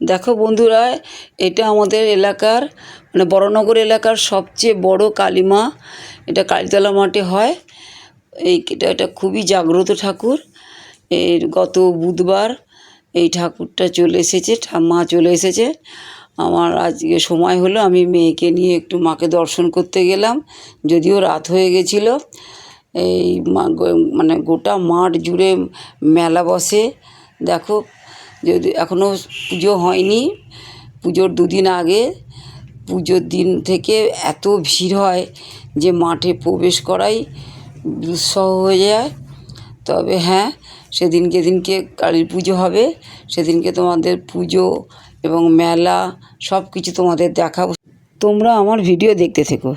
দেখো বন্ধুরা, এটা আমাদের এলাকার মানে বড়নগর এলাকার সবচেয়ে বড় কালী মা। এটা কালীতলা মাঠে হয়। এটা খুবই জাগ্রত ঠাকুর। এর গত বুধবার এই ঠাকুরটা চলে এসেছে, মা চলে এসেছে। আমার আজকে সময় হলো, আমি মেয়েকে নিয়ে একটু মাকে দর্শন করতে গেলাম, যদিও রাত হয়ে গেছিলো। এই মানে গোটা মাঠ জুড়ে মেলা বসে। দেখো, যদি এখনও পুজো হয়নি, পুজোর দুদিন আগে, পুজোর দিন থেকে এত ভিড় হয় যে মাঠে প্রবেশ করাই দুঃসহ হয়ে যায়। তবে হ্যাঁ, যেদিনকে কালীর পুজো হবে সেদিনকে তোমাদের পুজো এবং মেলা সব কিছু তোমাদের দেখাবো। তোমরা আমার ভিডিও দেখতে থেকো।